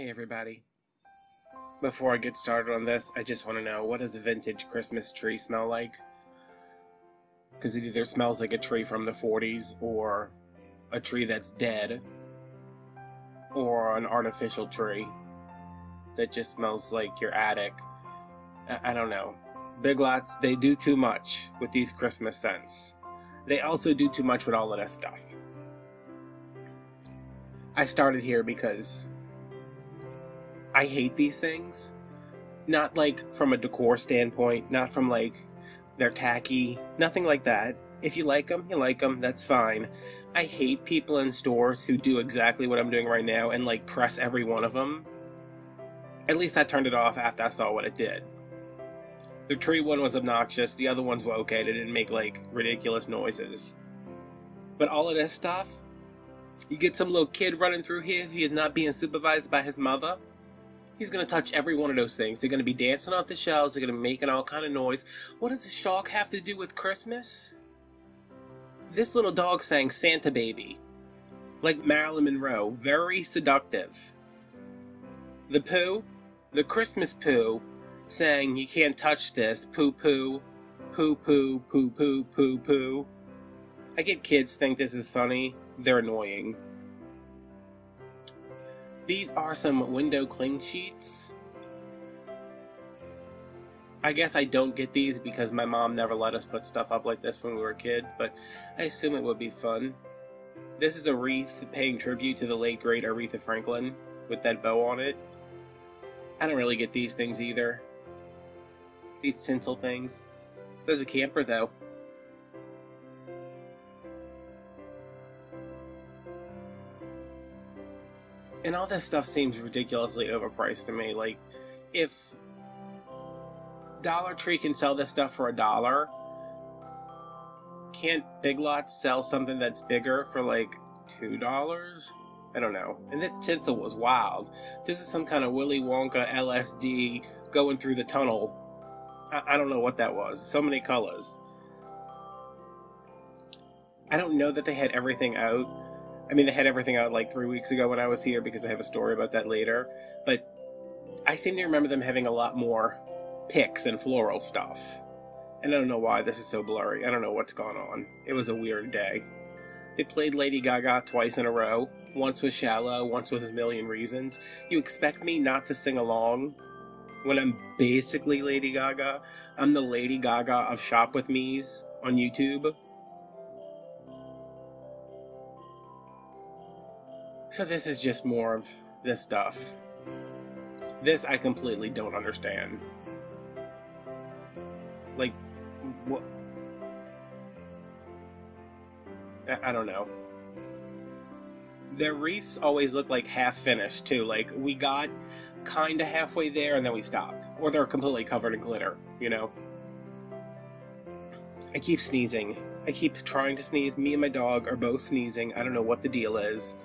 Hey everybody. Before I get started on this, I just want to know, what does a vintage Christmas tree smell like? Because it either smells like a tree from the 40s, or a tree that's dead, or an artificial tree that just smells like your attic. I don't know. Big Lots, they do too much with these Christmas scents. They also do too much with all of this stuff. I started here because I hate these things. Not like from a decor standpoint, not from like they're tacky, nothing like that. If you like them, you like them, that's fine. I hate people in stores who do exactly what I'm doing right now and like press every one of them. At least I turned it off after I saw what it did. The tree one was obnoxious, the other ones were okay, they didn't make like ridiculous noises. But all of this stuff, you get some little kid running through here who is not being supervised by his mother. He's going to touch every one of those things. They're going to be dancing off the shelves. They're going to be making all kind of noise. What does a shark have to do with Christmas? This little dog sang Santa Baby. Like Marilyn Monroe. Very seductive. The Pooh, the Christmas Pooh, sang, "You can't touch this. Pooh pooh. Pooh pooh. Pooh pooh. Pooh pooh." I get kids think this is funny. They're annoying. These are some window cling sheets. I guess I don't get these because my mom never let us put stuff up like this when we were kids, but I assume it would be fun. This is a wreath paying tribute to the late great Aretha Franklin with that bow on it. I don't really get these things either. These tinsel things. There's a camper though. And all this stuff seems ridiculously overpriced to me. Like, if Dollar Tree can sell this stuff for $1, can't Big Lots sell something that's bigger for like $2? I don't know. And this tinsel was wild. This is some kind of Willy Wonka LSD going through the tunnel. I don't know what that was. So many colors. I don't know that they had everything out. I mean, they had everything out like 3 weeks ago when I was here because I have a story about that later. But I seem to remember them having a lot more picks and floral stuff. And I don't know why this is so blurry. I don't know what's going on. It was a weird day. They played Lady Gaga twice in a row. Once with Shallow, once with A Million Reasons. You expect me not to sing along when I'm basically Lady Gaga? I'm the Lady Gaga of Shop With Me's on YouTube. So this is just more of this stuff. This I completely don't understand. Like, what? I don't know. Their wreaths always look like half finished too. Like, we got kinda halfway there and then we stopped. Or they're completely covered in glitter, you know? I keep sneezing. I keep trying to sneeze. Me and my dog are both sneezing. I don't know what the deal is.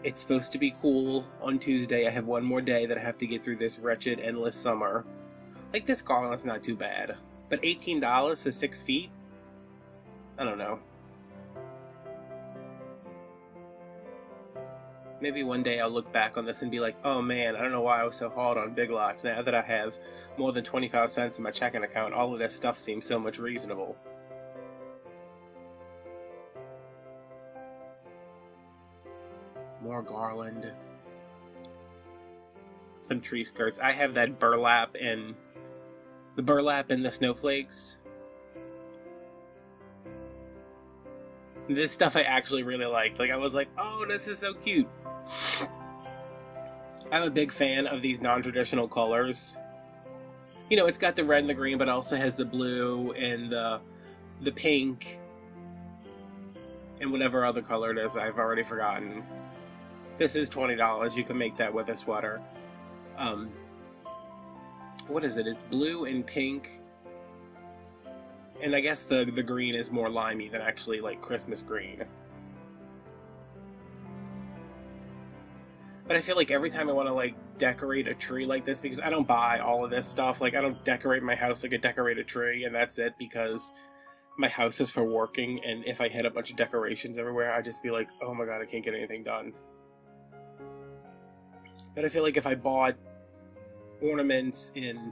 It's supposed to be cool on Tuesday. I have one more day that I have to get through this wretched, endless summer. Like, this garland's not too bad. But $18 for 6 feet? I don't know. Maybe one day I'll look back on this and be like, oh man, I don't know why I was so hard on Big Lots. Now that I have more than 25 cents in my checking account, all of this stuff seems so much reasonable. More garland. Some tree skirts. I have that burlap and the snowflakes. This stuff I actually really liked. Like, I was like, oh, this is so cute. I'm a big fan of these non-traditional colors. You know, it's got the red and the green, but also has the blue and the pink and whatever other color it is. I've already forgotten. This is $20. You can make that with a sweater. What is it? It's blue and pink. And I guess the green is more limey than actually like Christmas green. But I feel like every time I want to like decorate a tree like this, because I don't buy all of this stuff. Like, I don't decorate my house like I decorate a tree and that's it, because my house is for working, and if I had a bunch of decorations everywhere, I'd just be like, oh my god, I can't get anything done. But I feel like if I bought ornaments and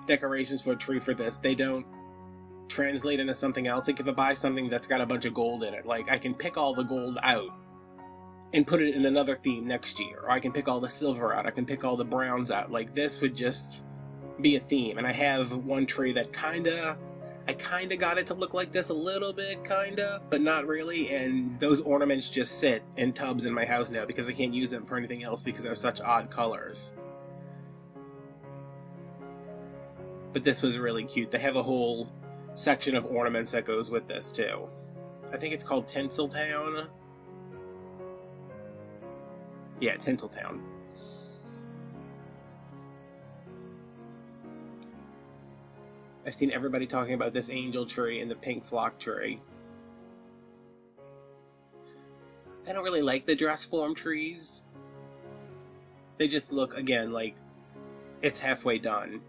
decorations for a tree for this, they don't translate into something else. Like if I buy something that's got a bunch of gold in it, like I can pick all the gold out and put it in another theme next year. Or I can pick all the silver out, I can pick all the browns out. Like this would just be a theme. And I have one tree that I kinda got it to look like this a little bit, kinda, but not really, and those ornaments just sit in tubs in my house now because I can't use them for anything else because they're such odd colors. But this was really cute. They have a whole section of ornaments that goes with this, too. I think it's called Tinseltown. Yeah, Tinseltown. I've seen everybody talking about this angel tree and the pink flock tree. I don't really like the dress form trees. They just look, again, like it's halfway done.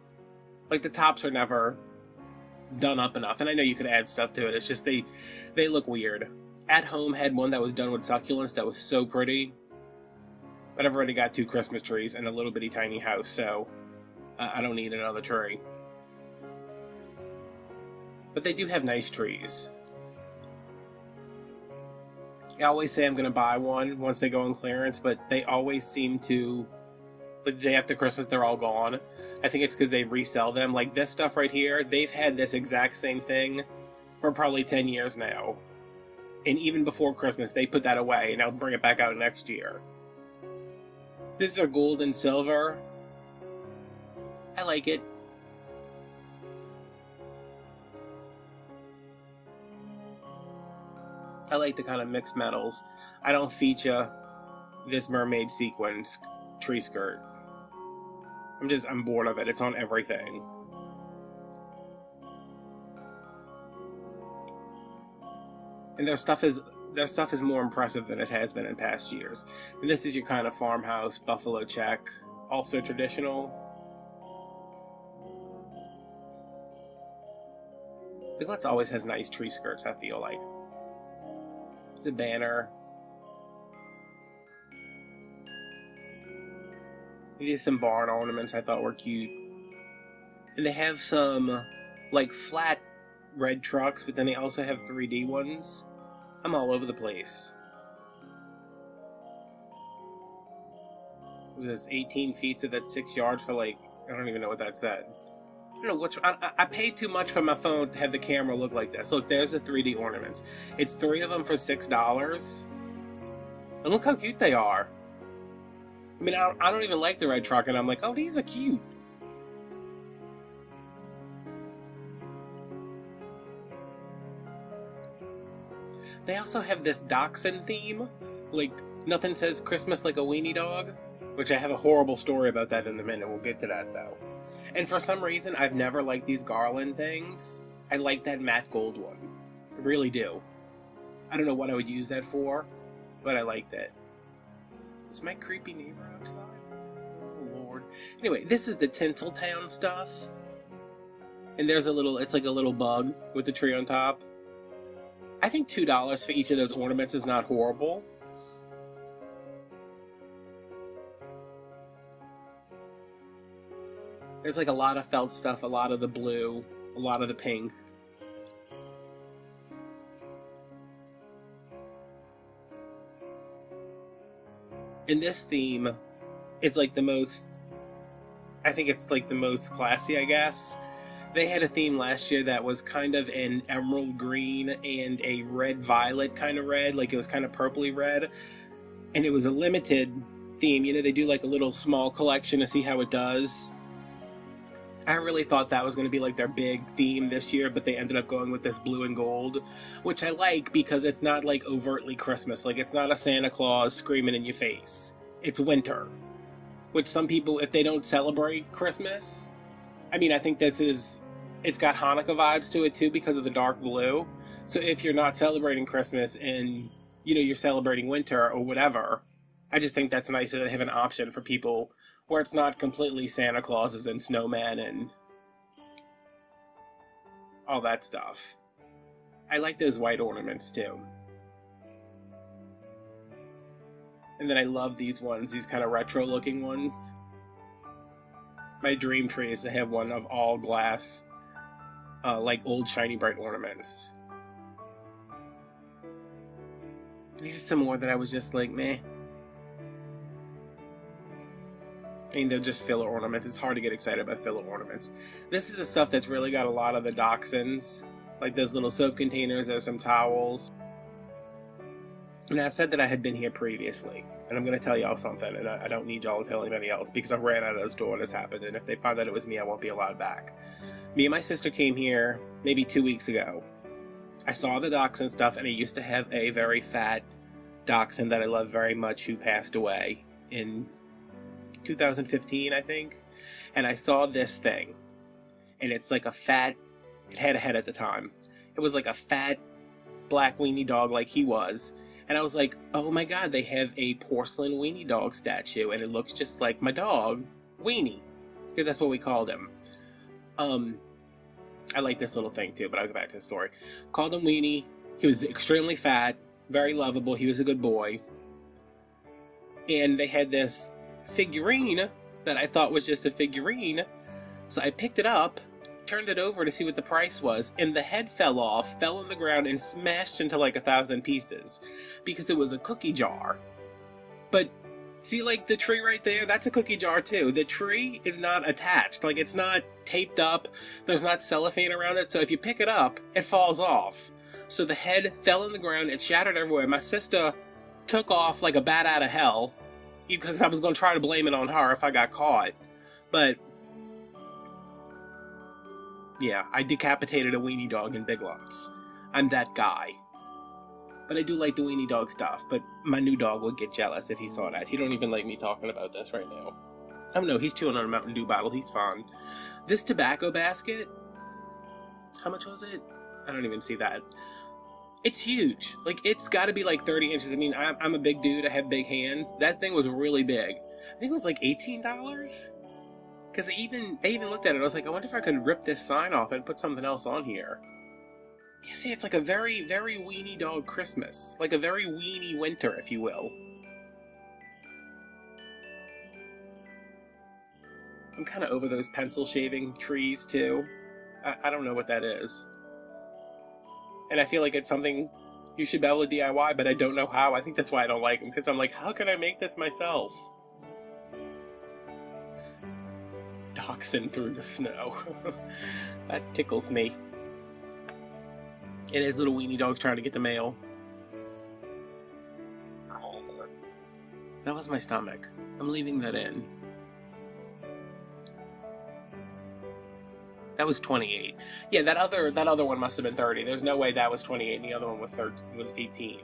Like the tops are never done up enough. And I know you could add stuff to it. It's just they look weird. At Home had one that was done with succulents that was so pretty. But I've already got 2 Christmas trees and a little bitty tiny house, so I don't need another tree. But they do have nice trees. I always say I'm going to buy one once they go on clearance, but they always seem to, like the day after Christmas, they're all gone. I think it's because they resell them. Like this stuff right here, they've had this exact same thing for probably 10 years now. And even before Christmas, they put that away, and I'll bring it back out next year. This is our gold and silver. I like it. I like the kind of mixed metals. I don't feature this mermaid sequins tree skirt. I'm bored of it. It's on everything. And their stuff is more impressive than it has been in past years. And this is your kind of farmhouse buffalo check, also traditional. Big Lots always has nice tree skirts, I feel like. It's a banner. These are some barn ornaments I thought were cute. And they have some, like, flat red trucks, but then they also have 3D ones. I'm all over the place. What is this, 18 feet, so that's 6 yards for, like, I don't even know what that said. I don't know what's... I paid too much for my phone to have the camera look like this. Look, there's the 3D ornaments. It's 3 of them for $6. And look how cute they are. I mean, I don't even like the red truck, and I'm like, oh, these are cute. They also have this dachshund theme. Like, nothing says Christmas like a weenie dog. Which I have a horrible story about that in a minute. We'll get to that, though. And for some reason, I've never liked these garland things. I like that matte gold one. I really do. I don't know what I would use that for, but I liked it. Is my creepy neighbor outside? Oh, Lord. Anyway, this is the Tinseltown stuff. And there's a little, it's like a little bug with the tree on top. I think $2 for each of those ornaments is not horrible. There's like a lot of felt stuff, a lot of the blue, a lot of the pink. And this theme is like the most, I think it's like the most classy, I guess. They had a theme last year that was kind of an emerald green and a red violet kind of red, like it was kind of purpley red. And it was a limited theme, you know, they do like a little small collection to see how it does. I really thought that was going to be like their big theme this year, but they ended up going with this blue and gold, which I like because it's not like overtly Christmas. Like it's not a Santa Claus screaming in your face. It's winter, which some people, if they don't celebrate Christmas, I mean, I think it's got Hanukkah vibes to it too because of the dark blue. So if you're not celebrating Christmas and, you know, you're celebrating winter or whatever, I just think that's nice to have an option for people where it's not completely Santa Clauses and snowmen and all that stuff. I like those white ornaments too. And then I love these ones, these kind of retro looking ones. My dream tree is to have one of all glass, like old shiny bright ornaments. And here's some more that I was just like, meh. I mean, they're just filler ornaments. It's hard to get excited about filler ornaments. This is the stuff that's really got a lot of the Dachshunds. Like those little soap containers, there's some towels. And I said that I had been here previously. And I'm going to tell y'all something, and I don't need y'all to tell anybody else, because I ran out of the store when this happened, and if they find out it was me, I won't be allowed back. Me and my sister came here maybe 2 weeks ago. I saw the Dachshund stuff, and I used to have a very fat Dachshund that I love very much who passed away in 2015, I think. And I saw this thing, and it's like a fat, it had a head at the time. It was like a fat black weenie dog like he was. And I was like, oh my god, they have a porcelain weenie dog statue, and it looks just like my dog, Weenie. Because that's what we called him. I like this little thing too, but I'll go back to the story. Called him Weenie. He was extremely fat, very lovable, he was a good boy. And they had this figurine that I thought was just a figurine. So I picked it up, turned it over to see what the price was, and the head fell off, fell on the ground, and smashed into like 1,000 pieces. Because it was a cookie jar. But, see like the tree right there? That's a cookie jar too. The tree is not attached. Like it's not taped up. There's not cellophane around it. So if you pick it up, it falls off. So the head fell on the ground, it shattered everywhere. My sister took off like a bat out of hell. Because I was going to try to blame it on her if I got caught. But yeah, I decapitated a weenie dog in Big Lots. I'm that guy. But I do like the weenie dog stuff, but my new dog would get jealous if he saw that. He don't even like me talking about this right now. I don't know, he's chewing on a Mountain Dew bottle, he's fine. This tobacco basket, how much was it? I don't even see that. It's huge. Like, it's gotta be like 30 inches. I mean, I'm a big dude, I have big hands. That thing was really big. I think it was like $18? Because I even looked at it, I was like, I wonder if I could rip this sign off and put something else on here. You see, it's like a very, very weenie dog Christmas. Like a very weenie winter, if you will. I'm kind of over those pencil shaving trees, too. I don't know what that is. And I feel like it's something you should be able to DIY, but I don't know how. I think that's why I don't like them, because I'm like, how can I make this myself? Dachshund through the snow. That tickles me. It is little weenie dogs trying to get the mail. That was my stomach. I'm leaving that in. That was 28. Yeah, that other one must have been 30. There's no way that was 28 and the other one was 18.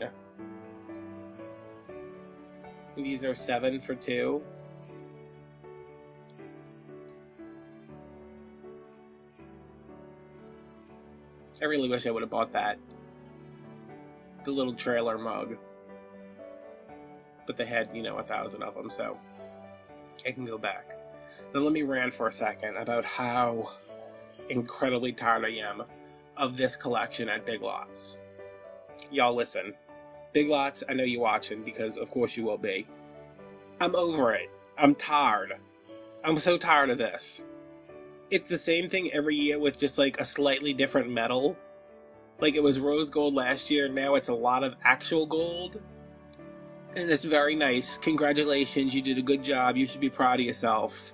And these are 7 for 2. I really wish I would have bought that. The little trailer mug. But they had, 1,000 of them, so I can go back. Now let me rant for a second about how incredibly tired I am of this collection at Big Lots. Y'all listen. Big Lots, I know you're watching because of course you will be. I'm over it. I'm tired. I'm so tired of this. It's the same thing every year with just like a slightly different metal. Like it was rose gold last year, now it's a lot of actual gold. And it's very nice. Congratulations, you did a good job. You should be proud of yourself.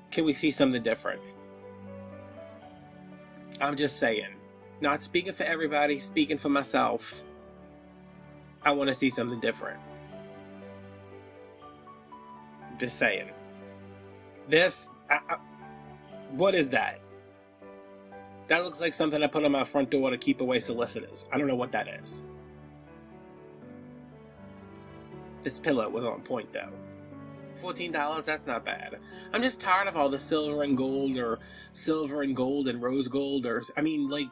Can we see something different? I'm just saying. Not speaking for everybody, speaking for myself. I want to see something different. Just saying. This... what is that? That looks like something I put on my front door to keep away solicitors. I don't know what that is. This pillow was on point though. $14, that's not bad. I'm just tired of all the silver and gold, or silver and gold and rose gold, or, I mean, like,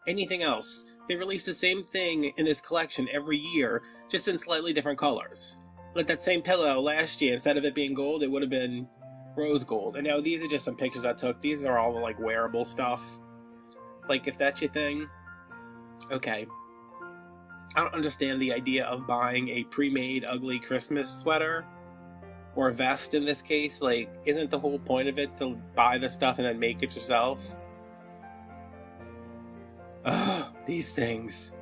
anything else. They release the same thing in this collection every year, just in slightly different colors. Like that same pillow last year, instead of it being gold, it would have been rose gold. And now these are just some pictures I took. These are all, like, wearable stuff. Like, if that's your thing, okay. I don't understand the idea of buying a pre-made ugly Christmas sweater, or a vest in this case. Like, isn't the whole point of it to buy the stuff and then make it yourself? Ugh, these things.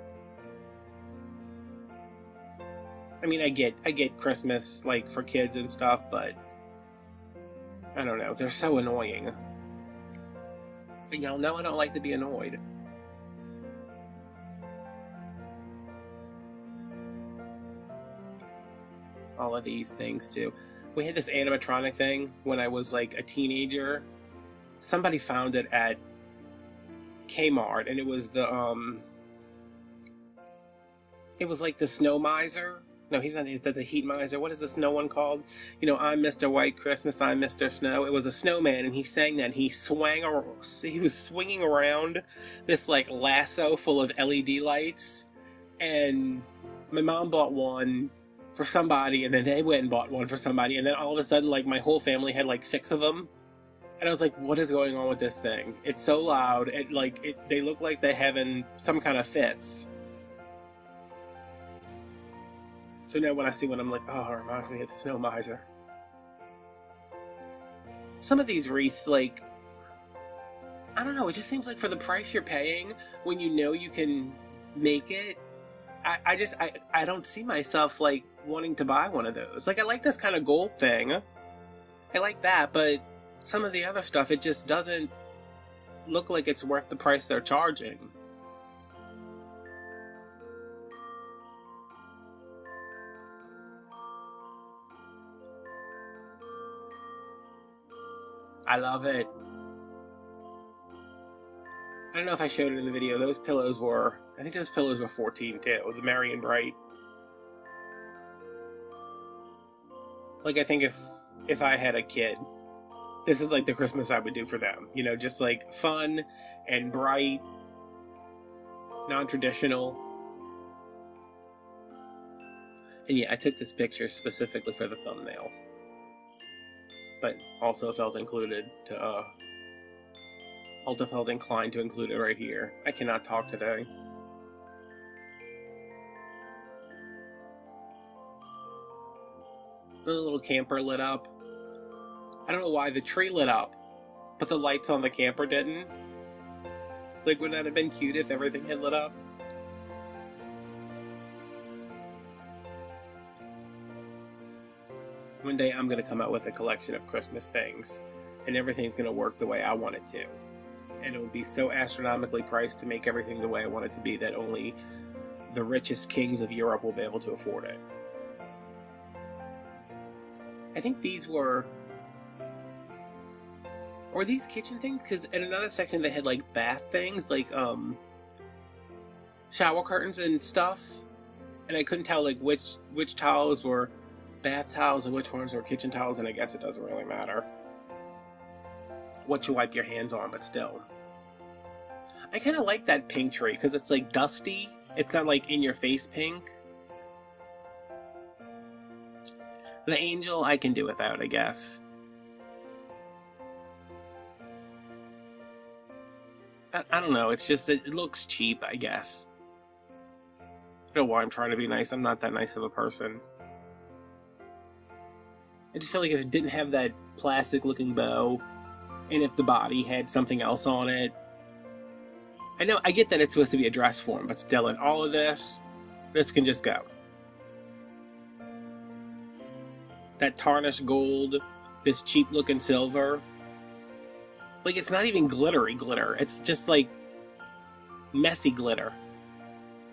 I mean, I get Christmas, like, for kids and stuff, but I don't know, they're so annoying. But y'all know I don't like to be annoyed. All of these things, too. We had this animatronic thing when I was, like, a teenager. Somebody found it at Kmart, and it was the, it was like the Snow Miser. No, he's not. Is that the Heat Miser? What is the snow one called? You know, I'm Mr. White Christmas, I'm Mr. Snow. It was a snowman, and he sang that. And he was swinging around this like lasso full of LED lights. And my mom bought one for somebody, and then they went and bought one for somebody, and then all of a sudden, like, my whole family had like 6 of them. And I was like, what is going on with this thing? It's so loud. They look like they're having some kind of fits. So now when I see one, I'm like, oh, it reminds me of the Snow Miser. Some of these wreaths, like, I don't know, it just seems like for the price you're paying, when you know you can make it, I don't see myself, like, wanting to buy one of those. Like, I like this kind of gold thing. I like that, but some of the other stuff, it just doesn't look like it's worth the price they're charging. I love it. I don't know if I showed it in the video. Those pillows were, I think those pillows were $14 too. The Merry and Bright. Like, I think if I had a kid, this is like the Christmas I would do for them. You know, just like fun and bright, non-traditional. And yeah, I took this picture specifically for the thumbnail. But also felt inclined to include it right here. I cannot talk today. The little camper lit up. I don't know why the tree lit up, but the lights on the camper didn't. Like, would that have been cute if everything had lit up? One day I'm going to come out with a collection of Christmas things, and everything's going to work the way I want it to. And it will be so astronomically priced to make everything the way I want it to be that only the richest kings of Europe will be able to afford it. I think these were these kitchen things? Because in another section they had like bath things, like shower curtains and stuff, and I couldn't tell like which towels were bath towels and which ones were kitchen towels, and I guess it doesn't really matter what you wipe your hands on, but still. I kind of like that pink tree because it's like dusty. It's not like in your face pink. The angel I can do without, I guess. I don't know, it's just that it looks cheap, I guess. I don't know why I'm trying to be nice. I'm not that nice of a person. I just feel like if it didn't have that plastic looking bow, and if the body had something else on it. I know, I get that it's supposed to be a dress form, but still, in all of this can just go. That tarnished gold, this cheap looking silver. Like, it's not even glittery glitter. It's just like messy glitter.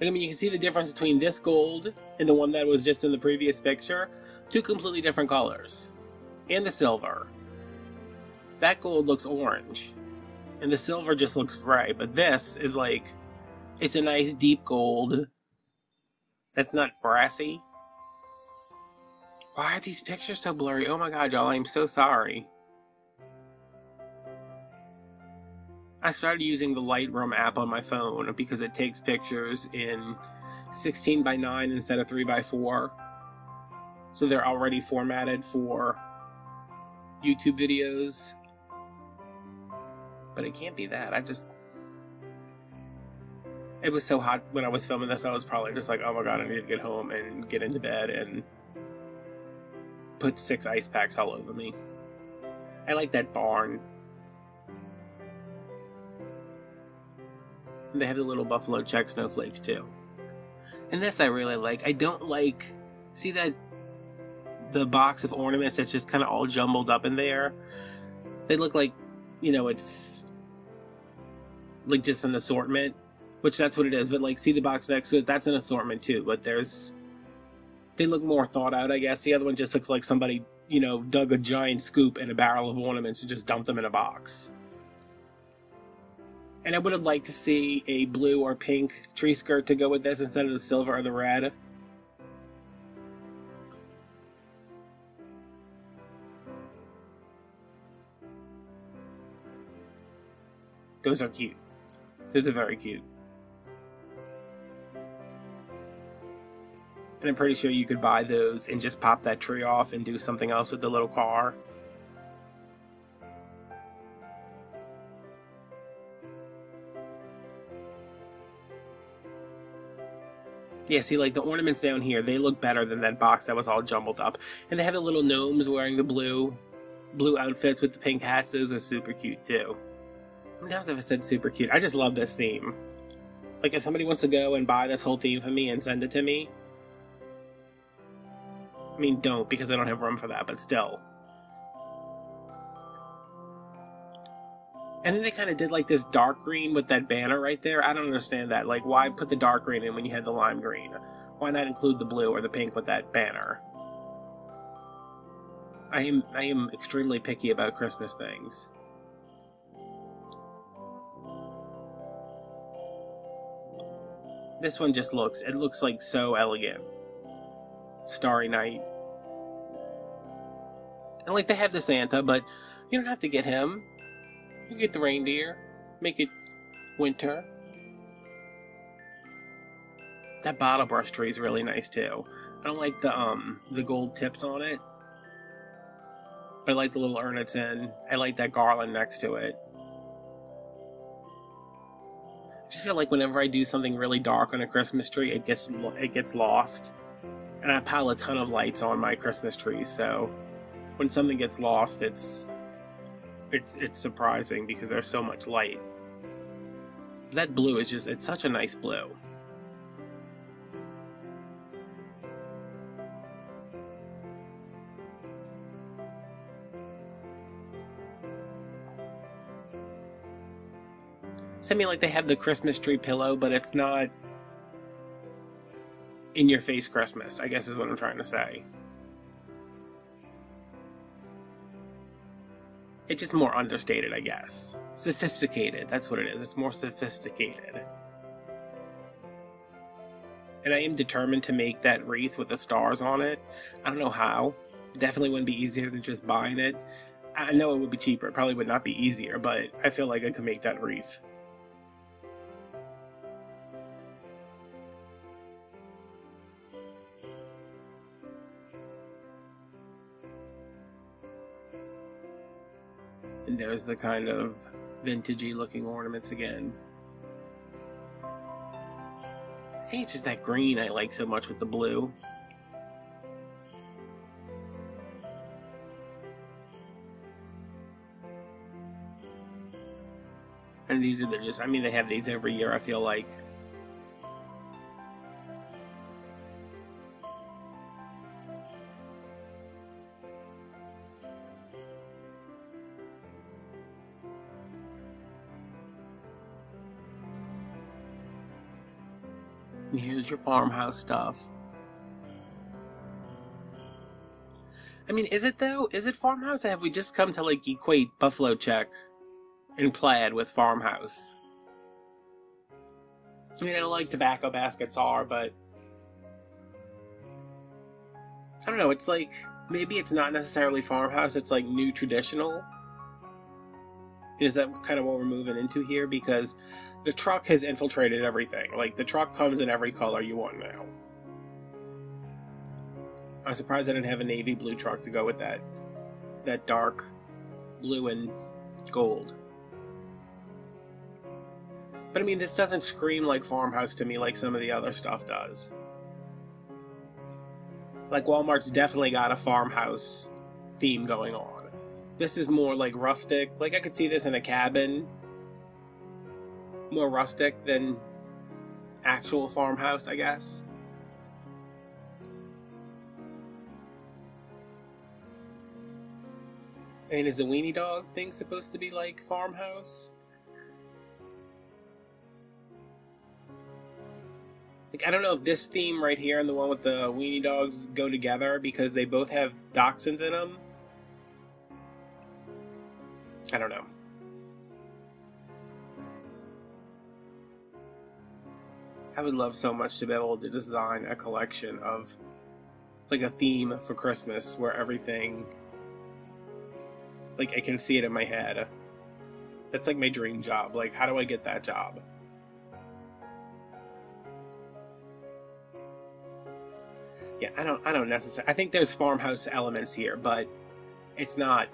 I mean, you can see the difference between this gold and the one that was just in the previous picture. 2 completely different colors. And the silver. That gold looks orange. And the silver just looks gray. But this is like, it's a nice deep gold. That's not brassy. Why are these pictures so blurry? Oh my god, y'all, I'm so sorry. I started using the Lightroom app on my phone because it takes pictures in 16:9 instead of 3:4. So they're already formatted for YouTube videos. And it can't be that. It was so hot when I was filming this, I was probably just like, oh my god, I need to get home and get into bed and put 6 ice packs all over me. I like that barn. And they have the little buffalo check snowflakes too. And this I really like. I don't like... See that... the box of ornaments that's just kind of all jumbled up in there? They look like, you know, it's... like just an assortment. Which that's what it is. But like, see the box next to it? That's an assortment too. But there's... they look more thought out, I guess. The other one just looks like somebody, you know, dug a giant scoop in a barrel of ornaments and just dumped them in a box. And I would have liked to see a blue or pink tree skirt to go with this instead of the silver or the red. Those are cute. Those are very cute. And I'm pretty sure you could buy those and just pop that tree off and do something else with the little car. Yeah, see, like, the ornaments down here, they look better than that box that was all jumbled up. And they have the little gnomes wearing the blue outfits with the pink hats. Those are super cute, too. How many times have I said super cute? I just love this theme. Like, if somebody wants to go and buy this whole theme for me and send it to me... I mean, don't, because I don't have room for that, but still. And then they kind of did like this dark green with that banner right there. I don't understand that. Like, why put the dark green in when you had the lime green? Why not include the blue or the pink with that banner? I am extremely picky about Christmas things. This one just looks, it looks like so elegant. Starry Night. And like, they have the Santa, but you don't have to get him. You get the reindeer. Make it winter. That bottle brush tree is really nice too. I don't like the gold tips on it. But I like the little urn it's in. I like that garland next to it. I just feel like whenever I do something really dark on a Christmas tree, it gets lost. And I pile a ton of lights on my Christmas tree, so when something gets lost, it's surprising because there's so much light. That blue is just, it's such a nice blue. So, I mean, like, they have the Christmas tree pillow, but it's not in your face Christmas, I guess is what I'm trying to say. It's just more understated, I guess. Sophisticated, that's what it is. It's more sophisticated. And I am determined to make that wreath with the stars on it. I don't know how. It definitely wouldn't be easier than just buying it. I know it would be cheaper. It probably would not be easier, but I feel like I could make that wreath. And there's the kind of vintagey looking ornaments again. I think it's just that green I like so much with the blue. And these are just, I mean, they have these every year, I feel like. And here's your farmhouse stuff. I mean, is it though? Is it farmhouse? Or have we just come to like equate buffalo check and plaid with farmhouse? I mean, I don't like tobacco baskets are, but I don't know, it's like, maybe it's not necessarily farmhouse, it's like new traditional. Is that kind of what we're moving into here? Because the truck has infiltrated everything. Like, the truck comes in every color you want now. I'm surprised I didn't have a navy blue truck to go with that dark blue and gold. But I mean, this doesn't scream like farmhouse to me like some of the other stuff does. Like, Walmart's definitely got a farmhouse theme going on. This is more like rustic. Like, I could see this in a cabin. More rustic than actual farmhouse, I guess. I mean, is the weenie dog thing supposed to be like farmhouse? Like, I don't know if this theme right here and the one with the weenie dogs go together because they both have dachshunds in them. I don't know. I would love so much to be able to design a collection of, like, a theme for Christmas where everything, like, I can see it in my head. That's like my dream job. Like, how do I get that job? Yeah, I don't necessarily. I think there's farmhouse elements here, but it's not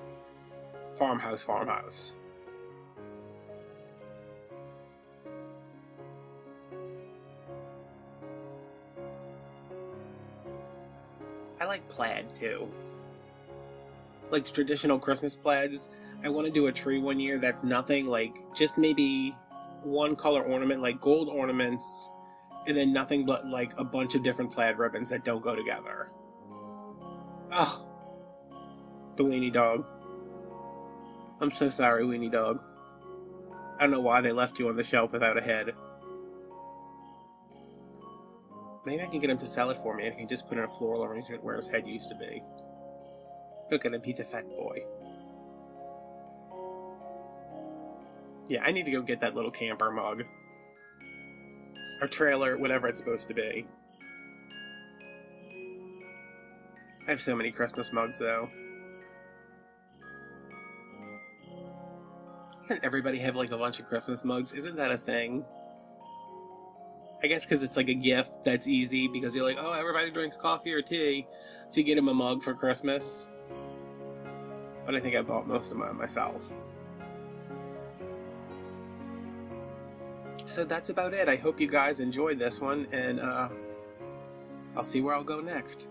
farmhouse. I like plaid too. Like traditional Christmas plaids. I want to do a tree one year that's nothing, like just maybe one color ornament, like gold ornaments, and then nothing but like a bunch of different plaid ribbons that don't go together. Oh, the weenie dog. I'm so sorry, weenie dog. I don't know why they left you on the shelf without a head. Maybe I can get him to sell it for me and I can just put in a floral arrangement where his head used to be. Look at him, he's a fat boy. Yeah, I need to go get that little camper mug. Or trailer, whatever it's supposed to be. I have so many Christmas mugs, though. Doesn't everybody have, like, a bunch of Christmas mugs? Isn't that a thing? I guess because it's, like, a gift that's easy, because you're like, oh, everybody drinks coffee or tea, so you get them a mug for Christmas. But I think I bought most of mine myself. So that's about it. I hope you guys enjoyed this one, and I'll see where I'll go next.